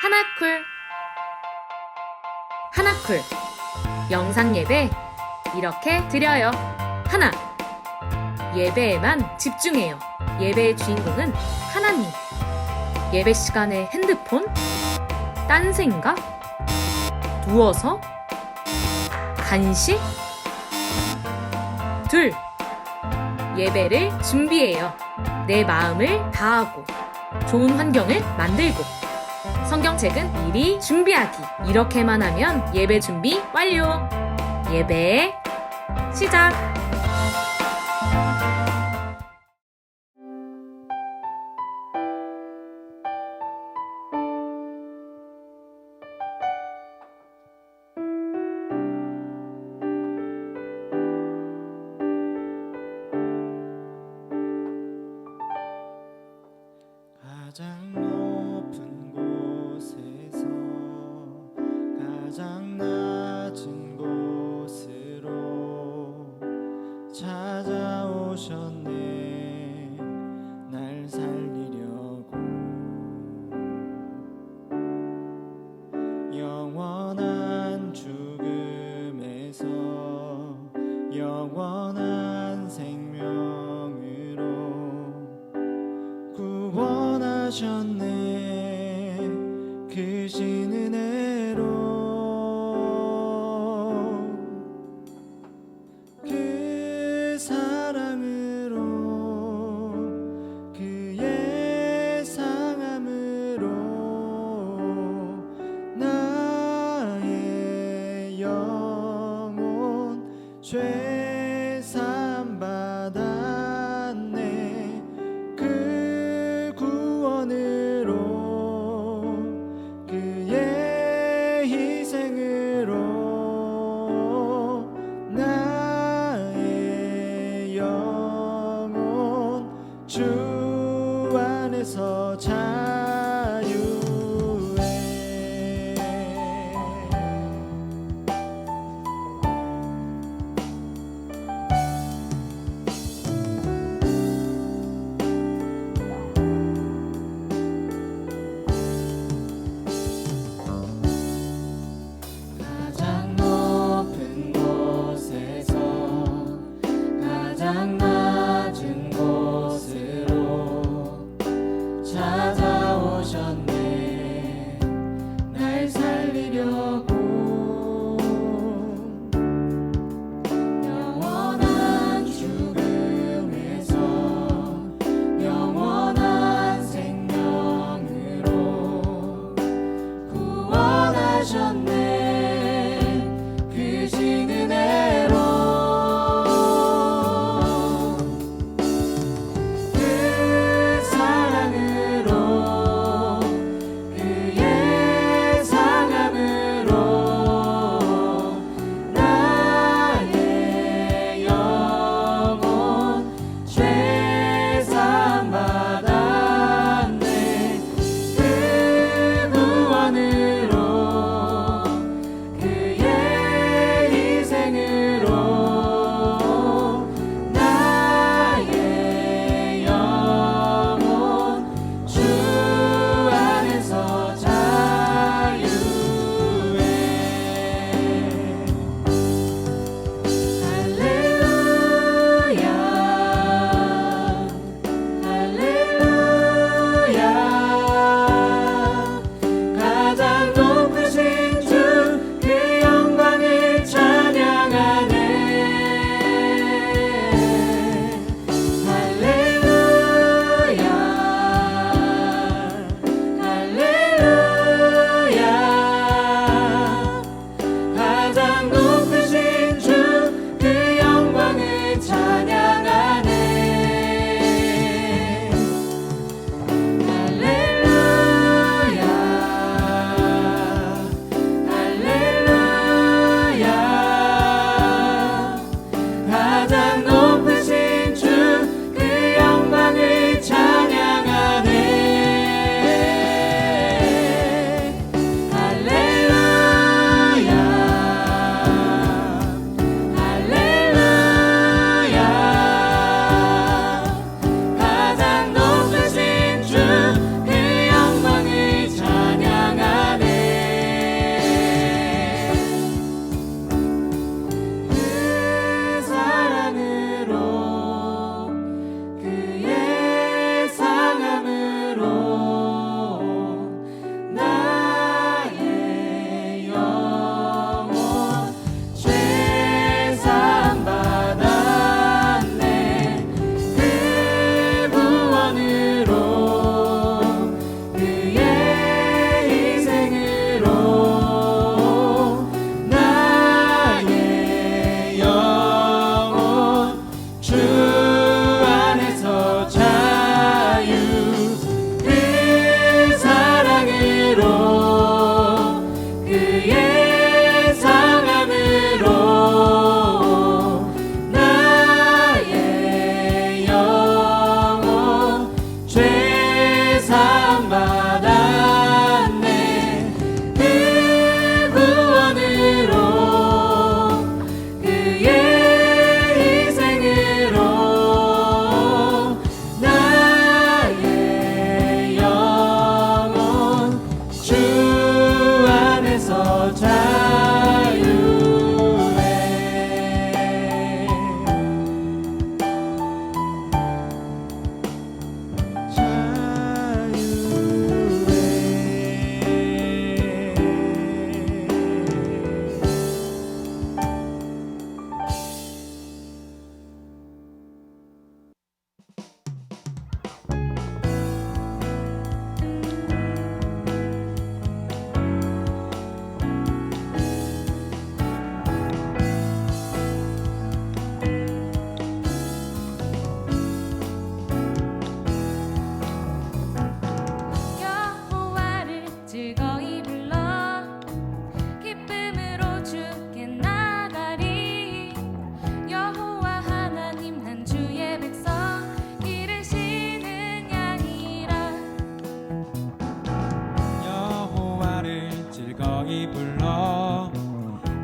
하나쿨 하나쿨 영상 예배 이렇게 드려요. 하나, 예배에만 집중해요. 예배의 주인공은 하나님. 예배 시간에 핸드폰? 딴 생각? 누워서? 간식? 둘, 예배를 준비해요. 내 마음을 다하고 좋은 환경을 만들고 성경책은 미리 준비하기. 이렇게만 하면 예배 준비 완료. 예배 시작. 가장 높은 곳에서 가장 낮은 곳으로 찾아오셨네. 날 살리려고 영원한 죽음에서 영원한 생명으로 구원하셨네. 크신 은혜로 그 사랑으로 그의 상함으로 나의 영혼 죄 사함 받았네. 그 구원으로 그의 희생으로 나의 영혼 주 안에서 자유해. 가장 높은 곳에서 가장 낮은 곳으로 찾아오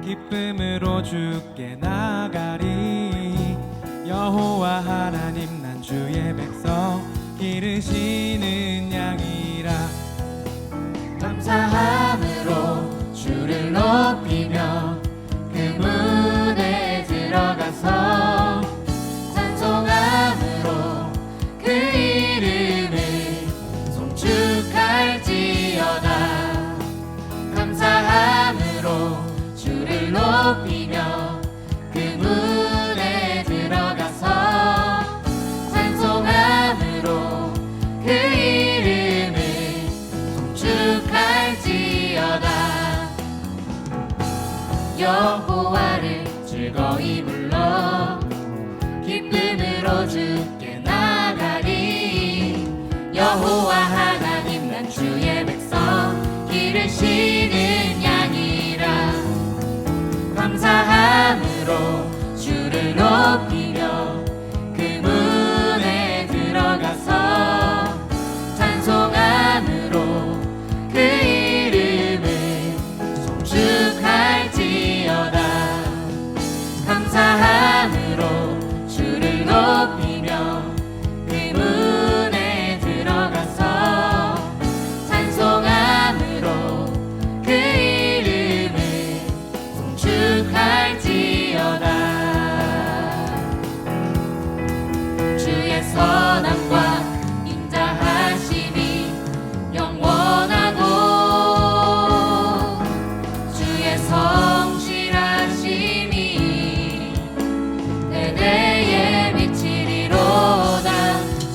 기쁨으로 주께 나가리. 여호와 하나님 난 주의 백성 기르시는 양이라. 감사함으로 주를 높이며 그 문에 들어가서 찬송함으로 그 이름을 송축할지어다. 감사함으로 주를 높이며 그 문에 들어가서 찬송함으로 그 이름을 송축할지어다. 여호와를 즐거이 불러 기쁨으로 주께 나가리. 여호와 하나님 난 주의 백성 기르시는 양이라. 감사함으로 주를 높이며 그 문에 들어가서 찬송함으로 그 이름을 송축할지어다. 감사함으로 주를 높이며 그 문에 들어가서 찬송함으로 그 이름을 송축할지어다. 주의 선함과 인자하심이 영원하고 주의 성실하심이 대대에 미치리로다.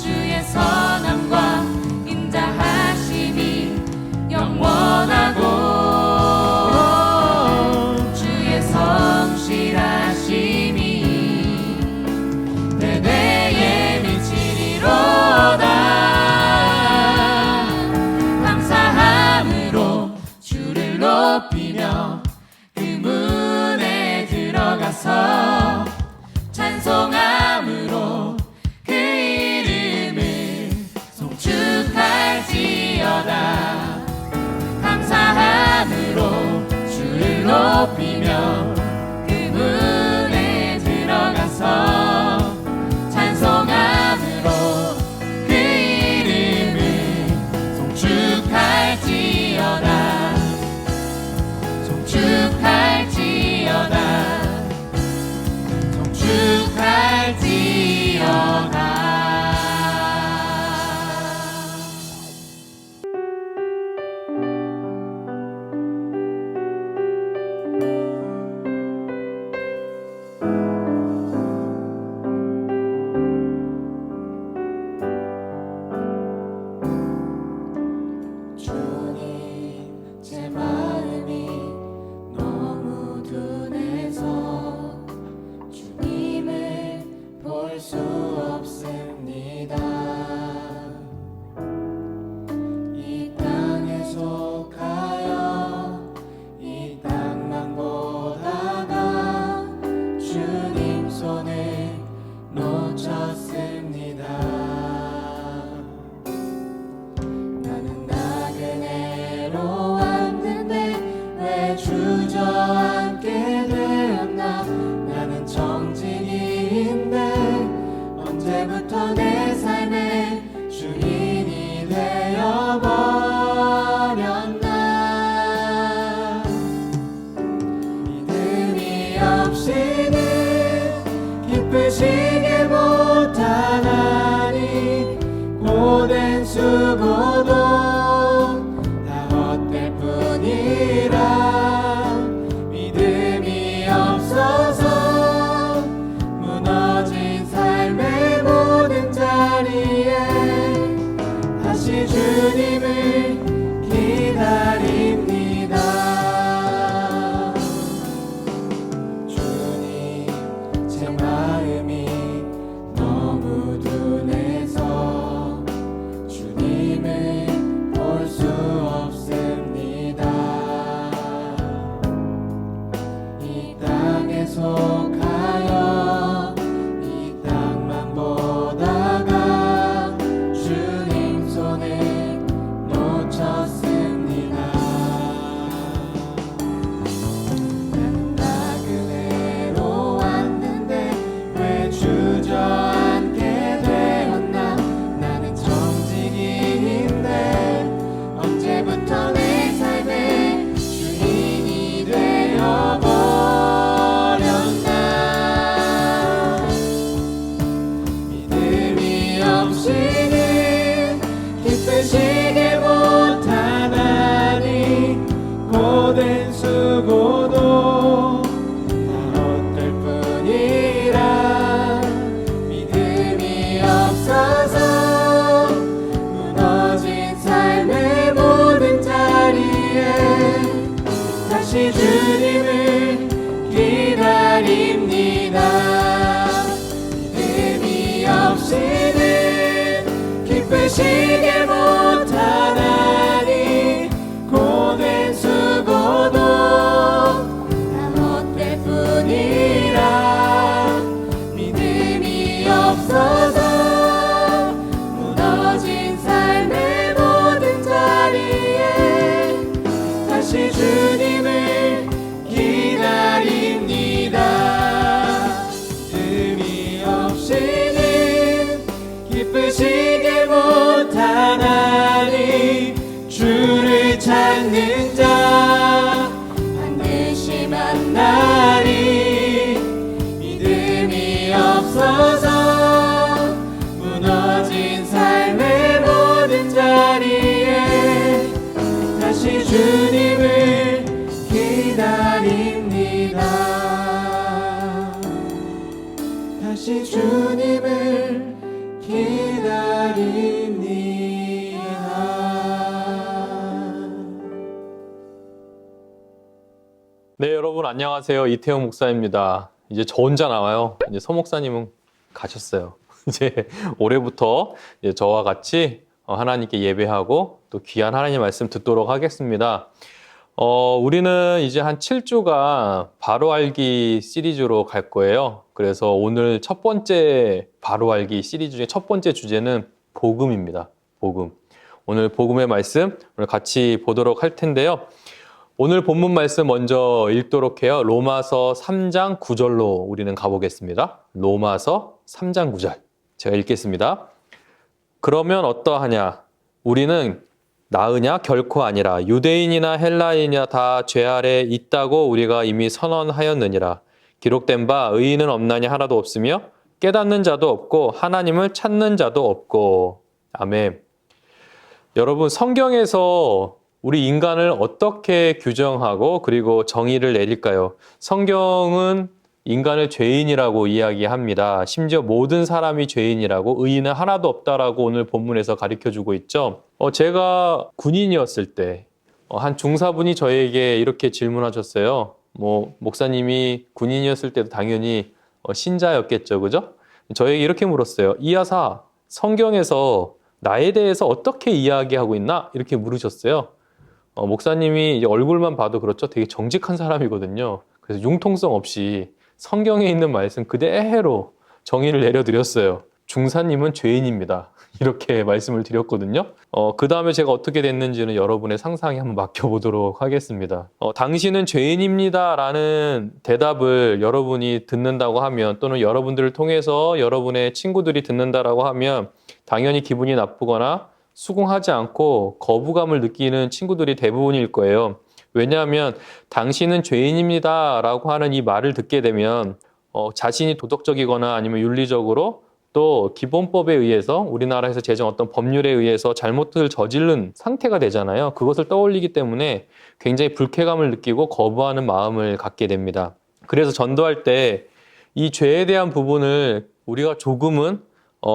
주의 선함과 인자하심이 영원하고 주의 성실하심이 대대에 미치리로다. 감사함으로 주를 높이며 그 문에 들어가서 찬송함으로 그 이름을 송축할지어다. 감사함으로 주를 높이며 그 문에 들어가서 찬송함으로 그 이름을 송축할지어다. 송축할지어다. 송축할지어다. 주님 제 마음이 너무 둔해서 주님을 볼 수 없습니다. 이 땅에 속하여 이 땅만 보다가 주님 손을 놓쳤습니다. 나는 나그네로 왔는데 왜 주저앉게 되었나. 나는 정직인데 언제부터 내 삶의 주인이 되어버렸나. 믿음이 없이는 기쁘시게 못하나니 고된 수고도 다 헛될 뿐이라. 믿음이 없어서 무너진 삶의 모든 자리에 다시 주님을 기다립니다. 주님 제 마음이 너무 둔해서 주님을 볼 수 없습니다. 이 땅에 속하여 이 땅만 보다가 주님 손을 기쁘시게 못하나니 고된 수고도 다 헛될 뿐이라 믿음이 없어서 무너진 삶의 모든 자리에 다시 주님을 기다립니다. 믿음이 없이는 기쁘시게 못하나니 고된 수고도 다 헛될 뿐이라 믿음이 없어서 무너진 삶의 모든 자리에 다시 주님을 기다립니다. 믿음이 없이는 기쁘시게 못하나니 주를 찾는 자 반드시 만나리. 믿음이 없어서 무너진 삶의 모든 자리에 다시 주님을 기다립니다. 다시 주님을 기다립니다. 네, 여러분 안녕하세요. 이태용 목사입니다. 이제 저 혼자 나와요. 이제 서 목사님은 가셨어요. 이제 올해부터 이제 저와 같이 하나님께 예배하고 또 귀한 하나님 말씀 듣도록 하겠습니다. 우리는 이제 한 7주가 바로 알기 시리즈로 갈 거예요. 그래서 오늘 첫 번째 바로 알기 시리즈 중에 첫 번째 주제는 복음입니다. 복음. 오늘 복음의 말씀 오늘 같이 보도록 할 텐데요. 오늘 본문 말씀 먼저 읽도록 해요. 로마서 3장 9절로 우리는 가보겠습니다. 로마서 3장 9절. 제가 읽겠습니다. 그러면 어떠하냐? 우리는 나으냐? 결코 아니라 유대인이나 헬라인이나 다 죄 아래 있다고 우리가 이미 선언하였느니라. 기록된 바 의인은 없나니 하나도 없으며 깨닫는 자도 없고 하나님을 찾는 자도 없고. 아멘. 여러분, 성경에서 우리 인간을 어떻게 규정하고 그리고 정의를 내릴까요? 성경은 인간을 죄인이라고 이야기합니다. 심지어 모든 사람이 죄인이라고, 의인은 하나도 없다라고 오늘 본문에서 가르쳐주고 있죠. 제가 군인이었을 때 한 중사분이 저에게 이렇게 질문하셨어요. 목사님이 군인이었을 때도 당연히 신자였겠죠, 그죠? 저에게 이렇게 물었어요. 이하사, 성경에서 나에 대해서 어떻게 이야기하고 있나? 이렇게 물으셨어요. 목사님이 이제 얼굴만 봐도 그렇죠. 되게 정직한 사람이거든요. 그래서 융통성 없이 성경에 있는 말씀 그대로 정의를 내려드렸어요. 중사님은 죄인입니다. 이렇게 말씀을 드렸거든요. 그 다음에 제가 어떻게 됐는지는 여러분의 상상에 한번 맡겨보도록 하겠습니다. 당신은 죄인입니다 라는 대답을 여러분이 듣는다고 하면, 또는 여러분들을 통해서 여러분의 친구들이 듣는다라고 하면 당연히 기분이 나쁘거나 수긍하지 않고 거부감을 느끼는 친구들이 대부분일 거예요. 왜냐하면 당신은 죄인입니다 라고 하는 이 말을 듣게 되면 자신이 도덕적이거나 아니면 윤리적으로 또 기본법에 의해서, 우리나라에서 제정 어떤 법률에 의해서 잘못을 저지른 상태가 되잖아요. 그것을 떠올리기 때문에 굉장히 불쾌감을 느끼고 거부하는 마음을 갖게 됩니다. 그래서 전도할 때 이 죄에 대한 부분을 우리가 조금은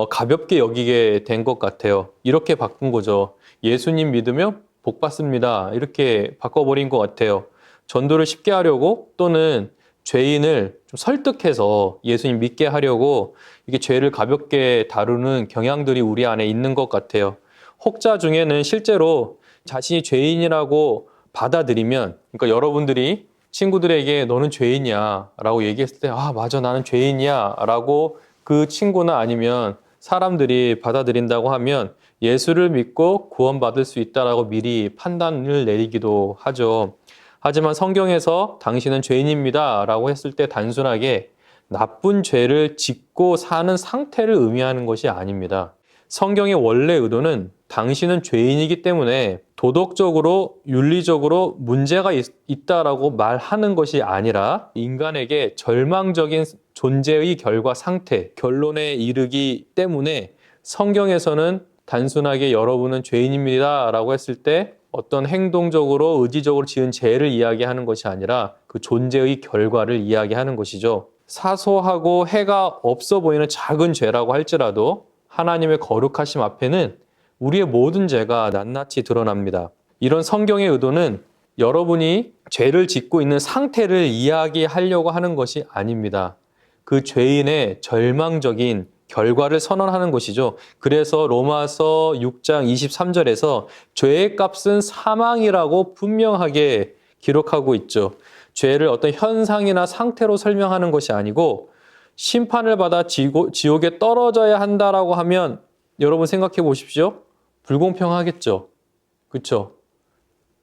가볍게 여기게 된 것 같아요. 이렇게 바꾼 거죠. 예수님 믿으면 복 받습니다. 이렇게 바꿔버린 것 같아요. 전도를 쉽게 하려고, 또는 죄인을 좀 설득해서 예수님 믿게 하려고 이게 죄를 가볍게 다루는 경향들이 우리 안에 있는 것 같아요. 혹자 중에는 실제로 자신이 죄인이라고 받아들이면, 그러니까 여러분들이 친구들에게 너는 죄인이야 라고 얘기했을 때, 아 맞아 나는 죄인이야 라고 그 친구나 아니면 사람들이 받아들인다고 하면 예수를 믿고 구원받을 수 있다라고 미리 판단을 내리기도 하죠. 하지만 성경에서 당신은 죄인입니다 라고 했을 때 단순하게 나쁜 죄를 짓고 사는 상태를 의미하는 것이 아닙니다. 성경의 원래 의도는 당신은 죄인이기 때문에 도덕적으로 윤리적으로 문제가 있다라고 말하는 것이 아니라 인간에게 절망적인 존재의 결과 상태, 결론에 이르기 때문에 성경에서는 단순하게 여러분은 죄인입니다 라고 했을 때 어떤 행동적으로 의지적으로 지은 죄를 이야기하는 것이 아니라 그 존재의 결과를 이야기하는 것이죠. 사소하고 해가 없어 보이는 작은 죄라고 할지라도 하나님의 거룩하심 앞에는 우리의 모든 죄가 낱낱이 드러납니다. 이런 성경의 의도는 여러분이 죄를 짓고 있는 상태를 이야기하려고 하는 것이 아닙니다. 그 죄인의 절망적인 결과를 선언하는 것이죠. 그래서 로마서 6장 23절에서 죄의 값은 사망이라고 분명하게 기록하고 있죠. 죄를 어떤 현상이나 상태로 설명하는 것이 아니고 심판을 받아 지옥에 떨어져야 한다라고 하면 여러분 생각해 보십시오. 불공평하겠죠. 그렇죠?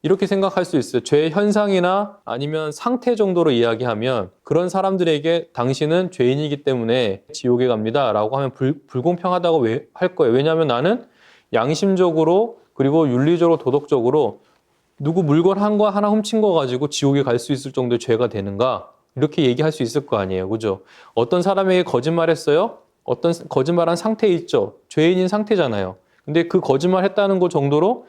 이렇게 생각할 수 있어요. 죄의 현상이나 아니면 상태 정도로 이야기하면 그런 사람들에게 당신은 죄인이기 때문에 지옥에 갑니다 라고 하면 불공평하다고 할 거예요. 왜냐하면 나는 양심적으로 그리고 윤리적으로 도덕적으로 누구 물건 한 거 하나 훔친 거 가지고 지옥에 갈 수 있을 정도의 죄가 되는가? 이렇게 얘기할 수 있을 거 아니에요. 그죠? 어떤 사람에게 거짓말했어요? 어떤 거짓말한 상태 있죠? 죄인인 상태잖아요. 근데 그 거짓말 했다는 것 정도로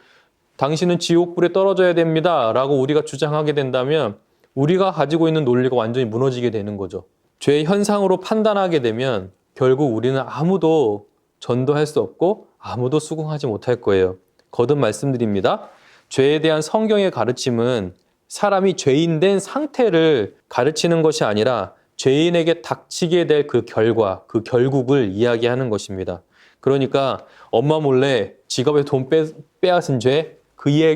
당신은 지옥불에 떨어져야 됩니다 라고 우리가 주장하게 된다면 우리가 가지고 있는 논리가 완전히 무너지게 되는 거죠. 죄의 현상으로 판단하게 되면 결국 우리는 아무도 전도할 수 없고 아무도 수긍하지 못할 거예요. 거듭 말씀드립니다. 죄에 대한 성경의 가르침은 사람이 죄인 된 상태를 가르치는 것이 아니라 죄인에게 닥치게 될 그 결과, 그 결국을 이야기하는 것입니다. 그러니까 엄마 몰래 지갑에 돈 빼앗은 죄,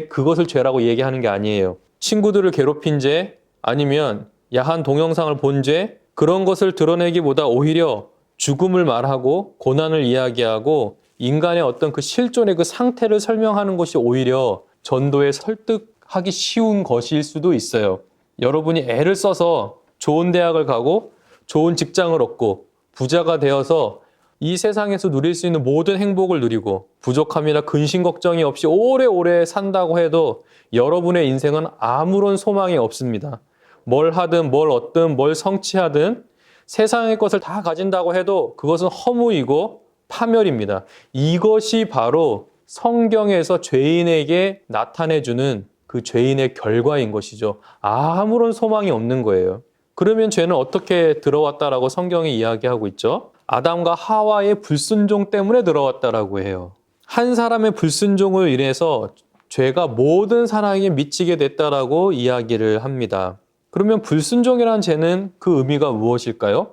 그것을 죄라고 얘기하는 게 아니에요. 친구들을 괴롭힌 죄, 아니면 야한 동영상을 본 죄, 그런 것을 드러내기보다 오히려 죽음을 말하고 고난을 이야기하고 인간의 어떤 그 실존의 그 상태를 설명하는 것이 오히려 전도에 설득하기 쉬운 것일 수도 있어요. 여러분이 애를 써서 좋은 대학을 가고 좋은 직장을 얻고 부자가 되어서 이 세상에서 누릴 수 있는 모든 행복을 누리고 부족함이나 근심 걱정이 없이 오래오래 산다고 해도 여러분의 인생은 아무런 소망이 없습니다. 뭘 하든 뭘 얻든 뭘 성취하든 세상의 것을 다 가진다고 해도 그것은 허무이고 파멸입니다. 이것이 바로 성경에서 죄인에게 나타내주는 그 죄인의 결과인 것이죠. 아무런 소망이 없는 거예요. 그러면 죄는 어떻게 들어왔다라고 성경이 이야기하고 있죠? 아담과 하와의 불순종 때문에 들어왔다라고 해요. 한 사람의 불순종을 인해서 죄가 모든 사람에게 미치게 됐다라고 이야기를 합니다. 그러면 불순종이라는 죄는 그 의미가 무엇일까요?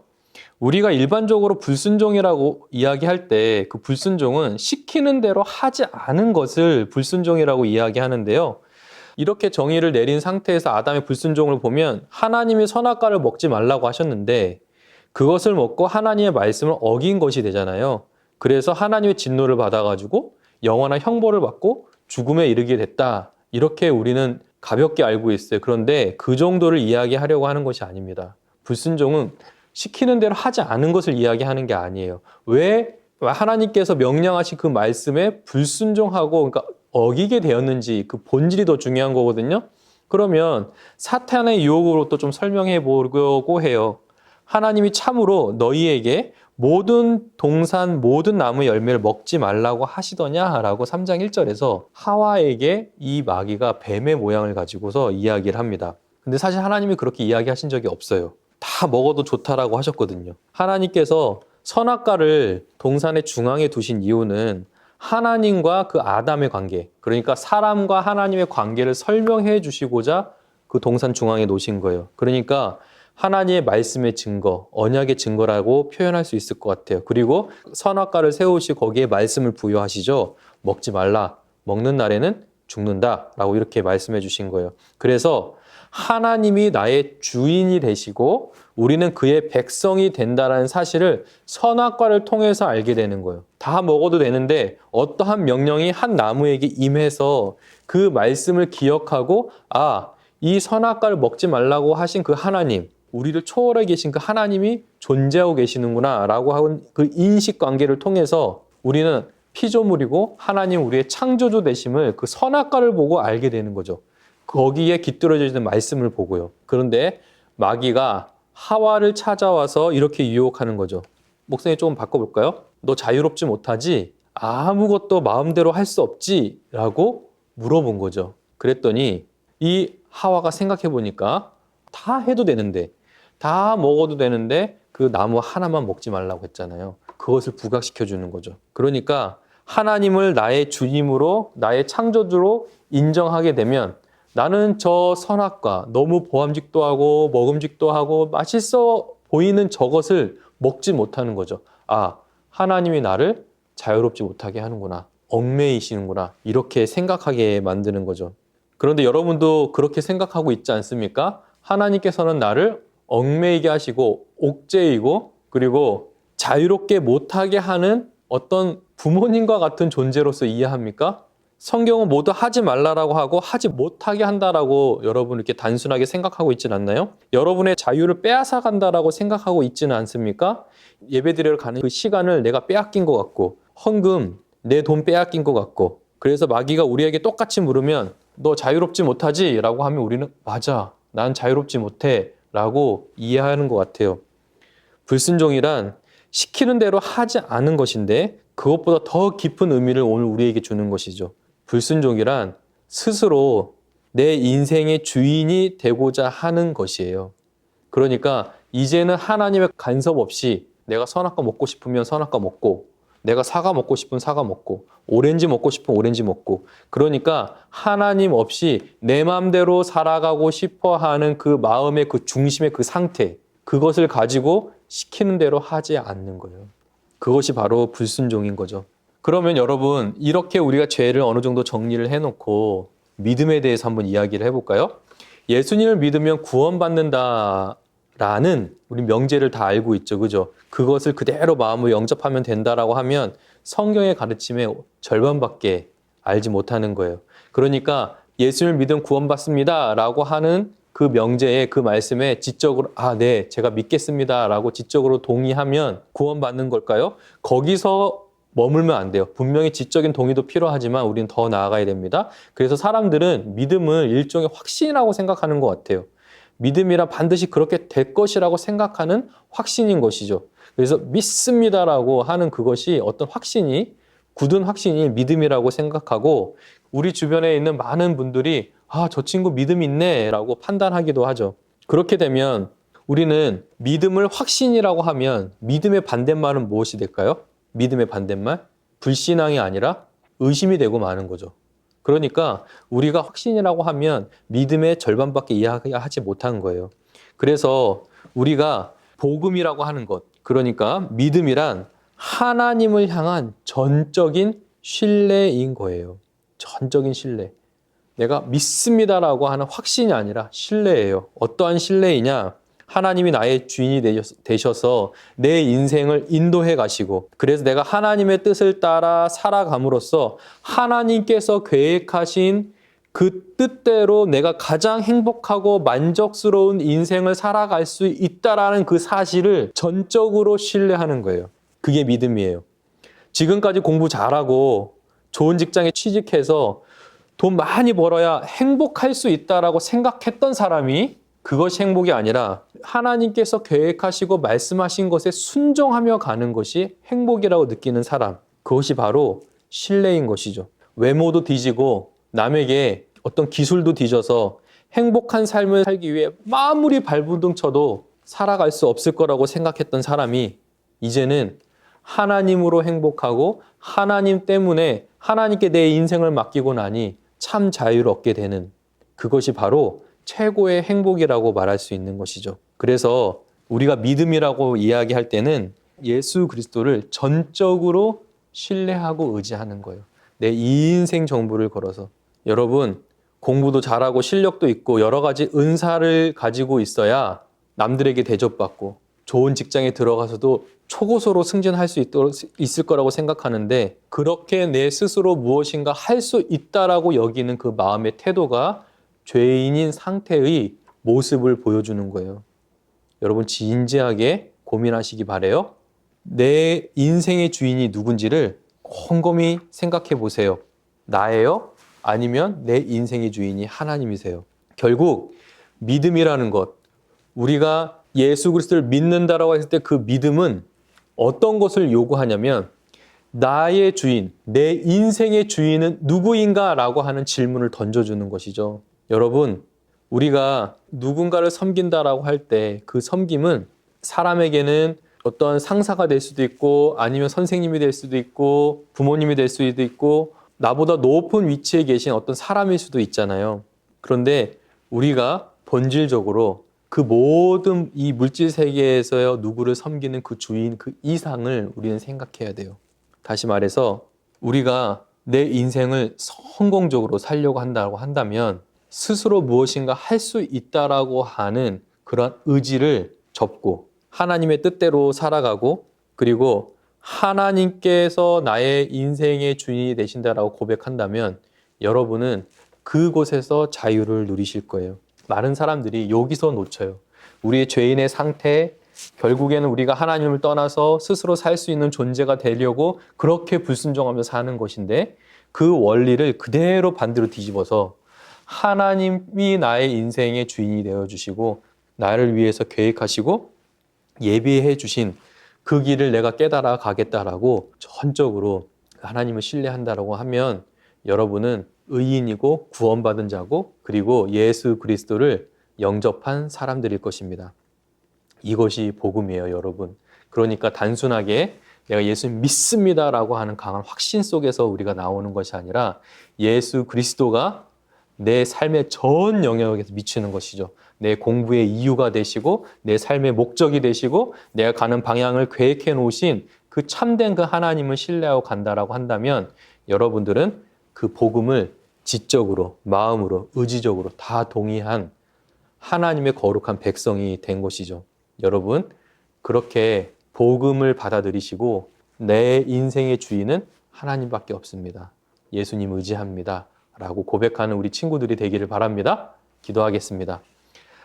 우리가 일반적으로 불순종이라고 이야기할 때 그 불순종은 시키는 대로 하지 않은 것을 불순종이라고 이야기하는데요. 이렇게 정의를 내린 상태에서 아담의 불순종을 보면 하나님이 선악과를 먹지 말라고 하셨는데 그것을 먹고 하나님의 말씀을 어긴 것이 되잖아요. 그래서 하나님의 진노를 받아가지고 영원한 형벌을 받고 죽음에 이르게 됐다. 이렇게 우리는 가볍게 알고 있어요. 그런데 그 정도를 이야기하려고 하는 것이 아닙니다. 불순종은 시키는 대로 하지 않은 것을 이야기하는 게 아니에요. 왜 하나님께서 명령하신 그 말씀에 불순종하고 그러니까 어기게 되었는지 그 본질이 더 중요한 거거든요. 그러면 사탄의 유혹으로 또 좀 설명해 보려고 해요. 하나님이 참으로 너희에게 모든 동산 모든 나무의 열매를 먹지 말라고 하시더냐라고 3장 1절에서 하와에게 이 마귀가 뱀의 모양을 가지고서 이야기를 합니다. 근데 사실 하나님이 그렇게 이야기하신 적이 없어요. 다 먹어도 좋다라고 하셨거든요. 하나님께서 선악과를 동산의 중앙에 두신 이유는 하나님과 그 아담의 관계, 그러니까 사람과 하나님의 관계를 설명해 주시고자 그 동산 중앙에 놓으신 거예요. 그러니까 하나님의 말씀의 증거, 언약의 증거라고 표현할 수 있을 것 같아요. 그리고 선악과를 세우시고 거기에 말씀을 부여하시죠. 먹지 말라. 먹는 날에는 죽는다라고 이렇게 말씀해 주신 거예요. 그래서 하나님이 나의 주인이 되시고 우리는 그의 백성이 된다는 사실을 선악과를 통해서 알게 되는 거예요. 다 먹어도 되는데 어떠한 명령이 한 나무에게 임해서 그 말씀을 기억하고 이 선악과를 먹지 말라고 하신 그 하나님, 우리를 초월해 계신 그 하나님이 존재하고 계시는구나 라고 하는 그 인식관계를 통해서 우리는 피조물이고 하나님 우리의 창조주 되심을 그 선악과를 보고 알게 되는 거죠. 거기에 깃들어져 있는 말씀을 보고요. 그런데 마귀가 하와를 찾아와서 이렇게 유혹하는 거죠. 목사님 조금 바꿔볼까요? 너 자유롭지 못하지? 아무것도 마음대로 할 수 없지? 라고 물어본 거죠. 그랬더니 이 하와가 생각해 보니까 다 해도 되는데, 다 먹어도 되는데 그 나무 하나만 먹지 말라고 했잖아요. 그것을 부각시켜 주는 거죠. 그러니까 하나님을 나의 주님으로, 나의 창조주로 인정하게 되면 나는 저 선악과 너무 보암직도 하고 먹음직도 하고 맛있어 보이는 저것을 먹지 못하는 거죠. 아, 하나님이 나를 자유롭지 못하게 하는구나. 얽매이시는구나. 이렇게 생각하게 만드는 거죠. 그런데 여러분도 그렇게 생각하고 있지 않습니까? 하나님께서는 나를 얽매이게 하시고 옥죄이고 그리고 자유롭게 못하게 하는 어떤 부모님과 같은 존재로서 이해합니까? 성경은 모두 하지 말라라고 하고 하지 못하게 한다라고 여러분 이렇게 단순하게 생각하고 있지는 않나요? 여러분의 자유를 빼앗아 간다라고 생각하고 있지는 않습니까? 예배드리러 가는 그 시간을 내가 빼앗긴 것 같고 헌금 내 돈 빼앗긴 것 같고 그래서 마귀가 우리에게 똑같이 물으면 너 자유롭지 못하지? 라고 하면 우리는 맞아, 난 자유롭지 못해 라고 이해하는 것 같아요. 불순종이란 시키는 대로 하지 않은 것인데 그것보다 더 깊은 의미를 오늘 우리에게 주는 것이죠. 불순종이란 스스로 내 인생의 주인이 되고자 하는 것이에요. 그러니까 이제는 하나님의 간섭 없이 내가 선악과 먹고 싶으면 선악과 먹고 내가 사과 먹고 싶으면 사과 먹고 오렌지 먹고 싶으면 오렌지 먹고 그러니까 하나님 없이 내 마음대로 살아가고 싶어 하는 그 마음의 그 중심의 그 상태 그것을 가지고 시키는 대로 하지 않는 거예요. 그것이 바로 불순종인 거죠. 그러면 여러분 이렇게 우리가 죄를 어느 정도 정리를 해놓고 믿음에 대해서 한번 이야기를 해볼까요? 예수님을 믿으면 구원받는다라는 우리 명제를 다 알고 있죠. 그죠? 그것을 그대로 마음으로 영접하면 된다라고 하면 성경의 가르침의 절반밖에 알지 못하는 거예요. 그러니까 예수님을 믿으면 구원받습니다 라고 하는 그 명제에 그 말씀에 지적으로 네, 제가 믿겠습니다 라고 지적으로 동의하면 구원받는 걸까요? 거기서 머물면 안 돼요. 분명히 지적인 동의도 필요하지만 우리는 더 나아가야 됩니다. 그래서 사람들은 믿음을 일종의 확신이라고 생각하는 것 같아요. 믿음이라 반드시 그렇게 될 것이라고 생각하는 확신인 것이죠. 그래서 믿습니다라고 하는 그것이 어떤 확신이 굳은 확신이 믿음이라고 생각하고 우리 주변에 있는 많은 분들이 저 친구 믿음 있네 라고 판단하기도 하죠. 그렇게 되면 우리는 믿음을 확신이라고 하면 믿음의 반대말은 무엇이 될까요? 믿음의 반대말? 불신앙이 아니라 의심이 되고 마는 거죠. 그러니까 우리가 확신이라고 하면 믿음의 절반밖에 이해하지 못한 거예요. 그래서 우리가 복음이라고 하는 것, 그러니까 믿음이란 하나님을 향한 전적인 신뢰인 거예요. 전적인 신뢰. 내가 믿습니다라고 하는 확신이 아니라 신뢰예요. 어떠한 신뢰이냐? 하나님이 나의 주인이 되셔서 내 인생을 인도해 가시고 그래서 내가 하나님의 뜻을 따라 살아감으로써 하나님께서 계획하신 그 뜻대로 내가 가장 행복하고 만족스러운 인생을 살아갈 수 있다라는 그 사실을 전적으로 신뢰하는 거예요. 그게 믿음이에요. 지금까지 공부 잘하고 좋은 직장에 취직해서 돈 많이 벌어야 행복할 수 있다라고 생각했던 사람이 그것이 행복이 아니라 하나님께서 계획하시고 말씀하신 것에 순종하며 가는 것이 행복이라고 느끼는 사람, 그것이 바로 신뢰인 것이죠. 외모도 뒤지고 남에게 어떤 기술도 뒤져서 행복한 삶을 살기 위해 아무리 발버둥 쳐도 살아갈 수 없을 거라고 생각했던 사람이 이제는 하나님으로 행복하고 하나님 때문에 하나님께 내 인생을 맡기고 나니 참 자유를 얻게 되는 그것이 바로 최고의 행복이라고 말할 수 있는 것이죠. 그래서 우리가 믿음이라고 이야기할 때는 예수 그리스도를 전적으로 신뢰하고 의지하는 거예요. 내 인생 전부를 걸어서. 여러분, 공부도 잘하고 실력도 있고 여러 가지 은사를 가지고 있어야 남들에게 대접받고 좋은 직장에 들어가서도 초고소로 승진할 수 있을 거라고 생각하는데 그렇게 내 스스로 무엇인가 할 수 있다라고 여기는 그 마음의 태도가 죄인인 상태의 모습을 보여주는 거예요. 여러분 진지하게 고민하시기 바라요. 내 인생의 주인이 누군지를 곰곰이 생각해 보세요. 나예요? 아니면 내 인생의 주인이 하나님이세요? 결국 믿음이라는 것, 우리가 예수 그리스도를 믿는다라고 했을 때 그 믿음은 어떤 것을 요구하냐면 나의 주인, 내 인생의 주인은 누구인가? 라고 하는 질문을 던져주는 것이죠. 여러분, 우리가 누군가를 섬긴다라고 할 때 그 섬김은 사람에게는 어떤 상사가 될 수도 있고 아니면 선생님이 될 수도 있고 부모님이 될 수도 있고 나보다 높은 위치에 계신 어떤 사람일 수도 있잖아요. 그런데 우리가 본질적으로 그 모든 이 물질 세계에서 누구를 섬기는 그 주인, 그 이상을 우리는 생각해야 돼요. 다시 말해서 우리가 내 인생을 성공적으로 살려고 한다면 스스로 무엇인가 할 수 있다라고 하는 그런 의지를 접고 하나님의 뜻대로 살아가고 그리고 하나님께서 나의 인생의 주인이 되신다라고 고백한다면 여러분은 그곳에서 자유를 누리실 거예요. 많은 사람들이 여기서 놓쳐요. 우리의 죄인의 상태, 결국에는 우리가 하나님을 떠나서 스스로 살 수 있는 존재가 되려고 그렇게 불순종하며 사는 것인데 그 원리를 그대로 반대로 뒤집어서 하나님이 나의 인생의 주인이 되어주시고 나를 위해서 계획하시고 예비해 주신 그 길을 내가 깨달아 가겠다라고 전적으로 하나님을 신뢰한다라고 하면 여러분은 의인이고 구원받은 자고 그리고 예수 그리스도를 영접한 사람들일 것입니다. 이것이 복음이에요, 여러분. 그러니까 단순하게 내가 예수님 믿습니다라고 하는 강한 확신 속에서 우리가 나오는 것이 아니라 예수 그리스도가 내 삶의 전 영역에서 미치는 것이죠. 내 공부의 이유가 되시고 내 삶의 목적이 되시고 내가 가는 방향을 계획해 놓으신 그 참된 그 하나님을 신뢰하고 간다라고 한다면 여러분들은 그 복음을 지적으로, 마음으로, 의지적으로 다 동의한 하나님의 거룩한 백성이 된 것이죠. 여러분, 그렇게 복음을 받아들이시고 내 인생의 주인은 하나님밖에 없습니다. 예수님 의지합니다. 라고 고백하는 우리 친구들이 되기를 바랍니다. 기도하겠습니다.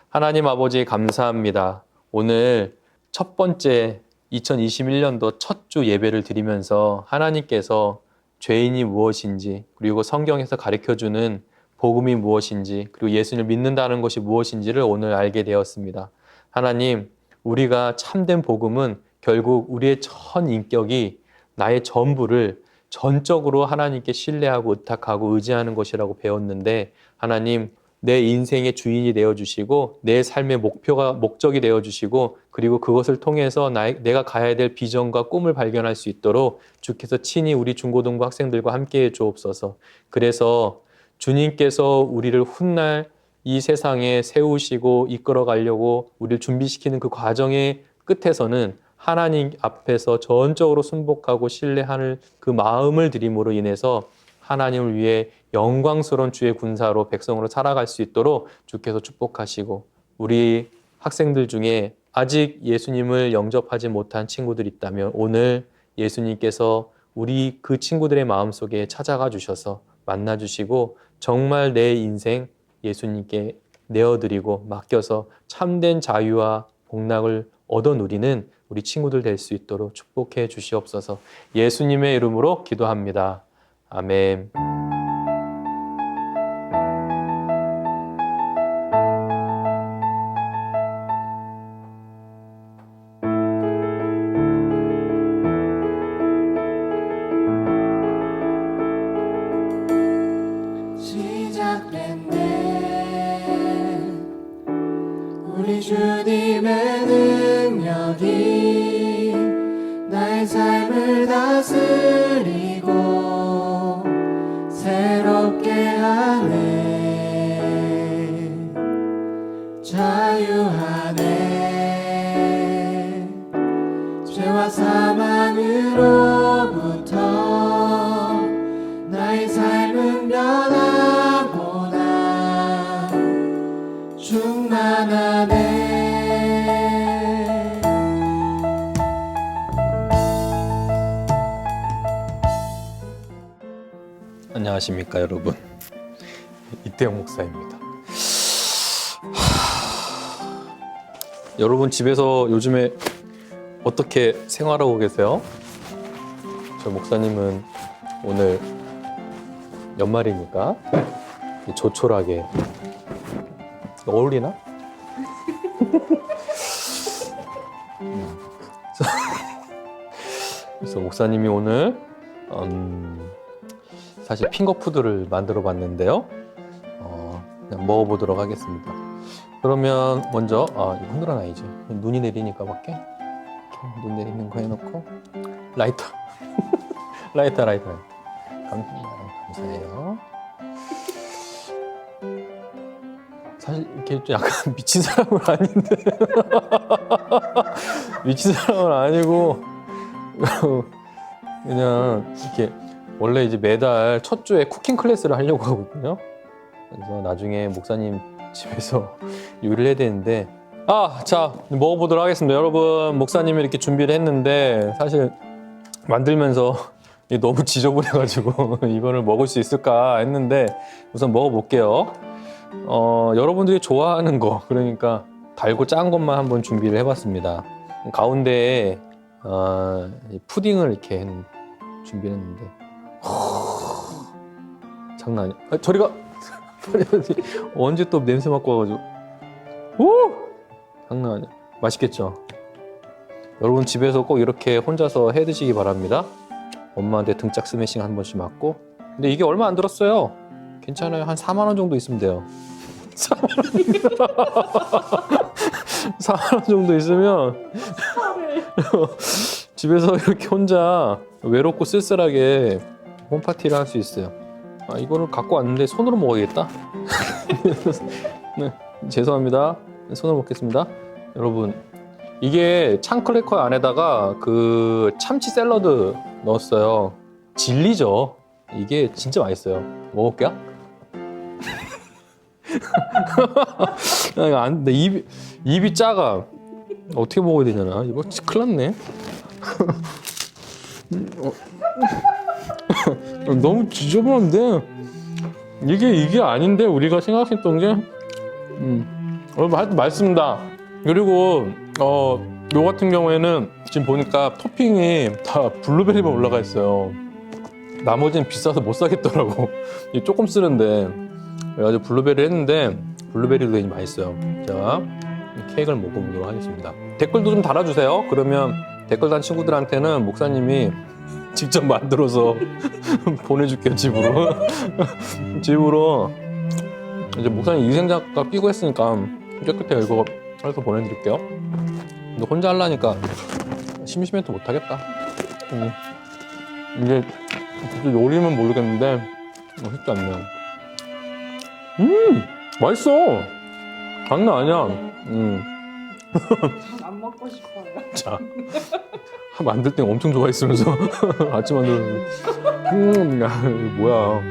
하나님 아버지 감사합니다. 오늘 첫 번째 2021년도 첫 주 예배를 드리면서 하나님께서 죄인이 무엇인지 그리고 성경에서 가르쳐주는 복음이 무엇인지 그리고 예수님을 믿는다는 것이 무엇인지를 오늘 알게 되었습니다. 하나님, 우리가 참된 복음은 결국 우리의 전 인격이 나의 전부를 전적으로 하나님께 신뢰하고 의탁하고 의지하는 것이라고 배웠는데 하나님, 내 인생의 주인이 되어주시고 내 삶의 목적이 되어주시고 그리고 그것을 통해서 내가 가야 될 비전과 꿈을 발견할 수 있도록 주께서 친히 우리 중고등부 학생들과 함께해 주옵소서. 그래서 주님께서 우리를 훗날 이 세상에 세우시고 이끌어 가려고 우리를 준비시키는 그 과정의 끝에서는 하나님 앞에서 전적으로 순복하고 신뢰하는 그 마음을 들임으로 인해서 하나님을 위해 영광스러운 주의 군사로 백성으로 살아갈 수 있도록 주께서 축복하시고 우리 학생들 중에 아직 예수님을 영접하지 못한 친구들이 있다면 오늘 예수님께서 우리 그 친구들의 마음속에 찾아가 주셔서 만나 주시고 정말 내 인생 예수님께 내어드리고 맡겨서 참된 자유와 복락을 얻어 누리는 우리 친구들 될 수 있도록 축복해 주시옵소서. 예수님의 이름으로 기도합니다. 아멘. 시작됐네 우리 주님의 능력이 나의 삶을 다스리고 새롭게 하네 자유하네 죄와 사망으로부터 나의 삶은 변하구나 충만하네 안녕하십니까 여러분, 이태영 목사입니다. 여러분 집에서 요즘에 어떻게 생활하고 계세요? 저 목사님은 오늘 연말이니까 조촐하게 어울리나? 그래서 목사님이 오늘 사실 핑거푸드를 만들어 봤는데요. 그냥 먹어보도록 하겠습니다. 그러면 먼저 이거 흔들어놔야지. 눈이 내리니까 밖에 이렇게 눈 내리는 거 해놓고 라이터 라이터 감사해요. 사실 이렇게 좀 약간 미친 사람은 아닌데 미친 사람은 아니고 그냥 이렇게 원래 이제 매달 첫 주에 쿠킹 클래스를 하려고 하거든요. 그래서 나중에 목사님 집에서 요리를 해야 되는데 자 먹어보도록 하겠습니다. 여러분 목사님이 이렇게 준비를 했는데 사실 만들면서 너무 지저분해가지고 이거를 먹을 수 있을까 했는데 우선 먹어볼게요. 여러분들이 좋아하는 거 그러니까 달고 짠 것만 한번 준비를 해봤습니다. 가운데에 푸딩을 이렇게 준비를 했는데 장난 아니야. 저리가 언제 또 냄새 맡고 와가지고 장난 아니야. 맛있겠죠? 여러분 집에서 꼭 이렇게 혼자서 해 드시기 바랍니다. 엄마한테 등짝 스매싱 한 번씩 맞고. 근데 이게 얼마 안 들었어요. 괜찮아요. 한 4만 원 정도 있으면 돼요. 4만 원 정도 있으면 집에서 이렇게 혼자 외롭고 쓸쓸하게 홈파티를 할 수 있어요. 이거를 갖고 왔는데 손으로 먹어야겠다. 네, 죄송합니다. 손으로 먹겠습니다. 여러분 이게 창크래커 안에다가 그 참치 샐러드 넣었어요. 진리죠. 이게 진짜 맛있어요. 먹을게요. 내 입이 작아. 어떻게 먹어야 되냐나. 이거 큰일 났네. 너무 지저분한데 이게 아닌데 우리가 생각했던 게 여러분 하여튼 맛있습니다. 그리고 요 같은 경우에는 지금 보니까 토핑이 다 블루베리만 올라가 있어요. 나머지는 비싸서 못 사겠더라고. 조금 쓰는데 그래가지고 블루베리 했는데 블루베리도 굉장히 맛있어요. 자 케이크를 먹어보도록 하겠습니다. 댓글도 좀 달아주세요. 그러면 댓글 단 친구들한테는 목사님이 직접 만들어서 보내줄게요. 집으로. 집으로 이제 목사님 위생장갑 끼고 했으니까 깨끗해요. 이거 해서 보내드릴게요. 근데 혼자 하려니까 심심해서 못하겠다. 이게 요리는 모르겠는데 쉽지 않네요. 맛있어. 장난 아니야. 안 먹고 싶어요. 자 만들 때 엄청 좋아했으면서 아침 만들었는데 야 이거 뭐야.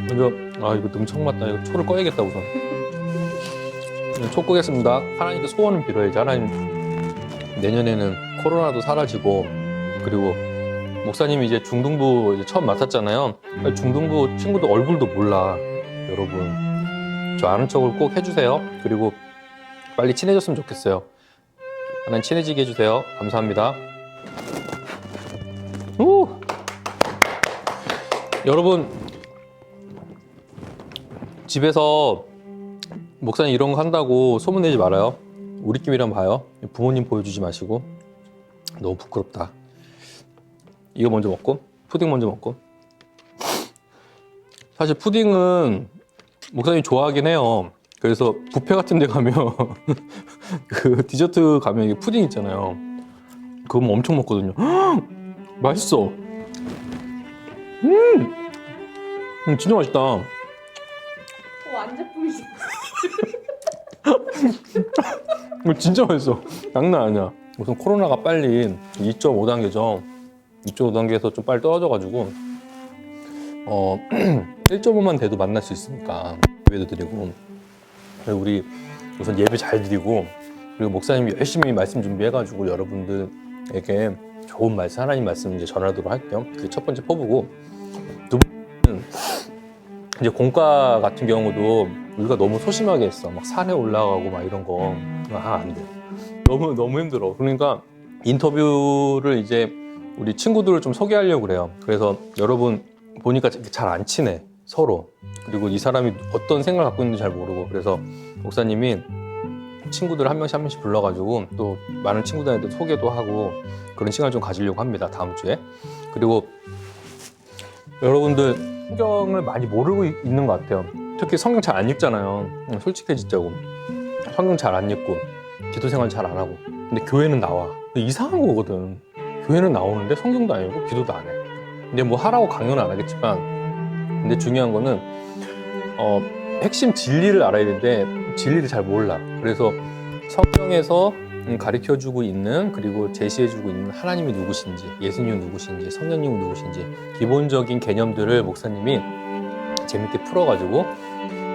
먼저 이거 능청 맞다. 이거 초를 꺼야겠다 우선. 초 끄겠습니다. 하나님께 소원을 빌어야지. 하나님 내년에는 코로나도 사라지고 그리고 목사님이 이제 중등부 이제 처음 맡았잖아요. 중등부 친구들 얼굴도 몰라. 여러분 저 아는 척을 꼭 해주세요. 그리고 빨리 친해졌으면 좋겠어요. 하나님 친해지게 해주세요. 감사합니다. 여러분 집에서 목사님 이런 거 한다고 소문내지 말아요. 우리끼리만 봐요. 부모님 보여주지 마시고. 너무 부끄럽다. 이거 먼저 먹고 푸딩 먼저 먹고. 사실 푸딩은 목사님이 좋아하긴 해요. 그래서 뷔페 같은 데 가면 그 디저트 가면 이게 푸딩 있잖아요. 그거 엄청 먹거든요. 맛있어. 진짜 맛있다. 완제품이지. 이거 진짜 맛있어. 장난 아니야. 우선 코로나가 빨리 2.5단계죠. 2.5단계에서 좀 빨리 떨어져가지고 1.5만 돼도 만날 수 있으니까 예배도 드리고 우리 우선 예배 잘 드리고 그리고 목사님이 열심히 말씀 준비해가지고 여러분들에게 좋은 말씀, 하나님 말씀 이제 전하도록 할게요. 그게 첫 번째 포부고 두 번째는 이제 공과 같은 경우도 우리가 너무 소심하게 했어. 막 산에 올라가고 막 이런 거 안 돼. 너무 힘들어. 그러니까 인터뷰를 이제 우리 친구들을 좀 소개하려고 그래요. 그래서 여러분 보니까 잘 안 친해 서로. 그리고 이 사람이 어떤 생각을 갖고 있는지 잘 모르고 그래서 목사님이 친구들 한 명씩 불러가지고 또 많은 친구들한테 소개도 하고 그런 시간을 좀 가지려고 합니다. 다음 주에. 그리고 여러분들 성경을 많이 모르고 있는 것 같아요. 특히 성경 잘 안 읽잖아요. 솔직해지자고. 성경 잘 안 읽고 기도 생활 잘 안 하고. 근데 교회는 나와. 이상한 거거든. 교회는 나오는데 성경도 안 읽고 기도도 안 해. 근데 뭐 하라고 강요는 안 하겠지만, 근데 중요한 거는 핵심 진리를 알아야 되는데 진리를 잘 몰라. 그래서 성경에서 가르쳐주고 있는, 그리고 제시해주고 있는 하나님이 누구신지, 예수님은 누구신지, 성령님은 누구신지 기본적인 개념들을 목사님이 재밌게 풀어가지고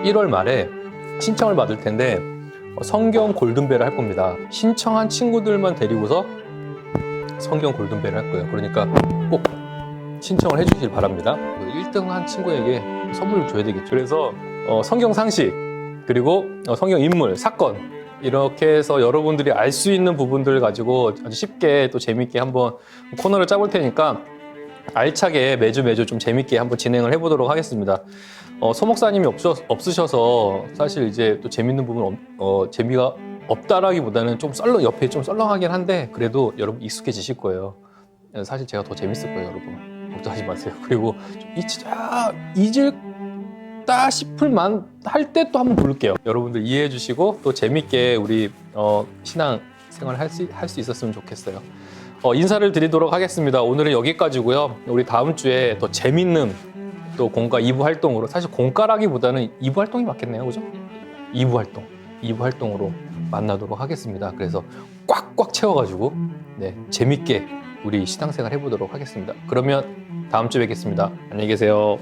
1월 말에 신청을 받을 텐데 성경 골든벨을 할 겁니다. 신청한 친구들만 데리고서 성경 골든벨을 할 거예요. 그러니까 꼭 신청을 해주길 바랍니다. 1등 한 친구에게 선물을 줘야 되겠죠. 그래서 성경 상식, 그리고 성경 인물, 사건, 이렇게 해서 여러분들이 알 수 있는 부분들을 가지고 아주 쉽게 또 재밌게 한번 코너를 짜볼 테니까 알차게 매주 좀 재밌게 한번 진행을 해보도록 하겠습니다. 서 목사님이 없으셔서 사실 이제 또 재밌는 부분, 재미가 없다라기보다는 좀 옆에 좀 썰렁하긴 한데 그래도 여러분 익숙해지실 거예요. 사실 제가 더 재밌을 거예요, 여러분. 걱정하지 마세요. 그리고 잊을다 싶을 만 할 때 또 한번 부를게요. 여러분들 이해해 주시고 또 재밌게 우리 신앙 생활 할 수 있었으면 좋겠어요. 인사를 드리도록 하겠습니다. 오늘은 여기까지고요. 우리 다음 주에 더 재밌는 또 공과 2부 활동으로, 사실 공과라기보다는 2부 활동이 맞겠네요, 그죠? 2부 활동으로 만나도록 하겠습니다. 그래서 꽉꽉 채워가지고 재밌게 우리 신앙생활 해보도록 하겠습니다. 그러면 다음 주에 뵙겠습니다. 안녕히 계세요.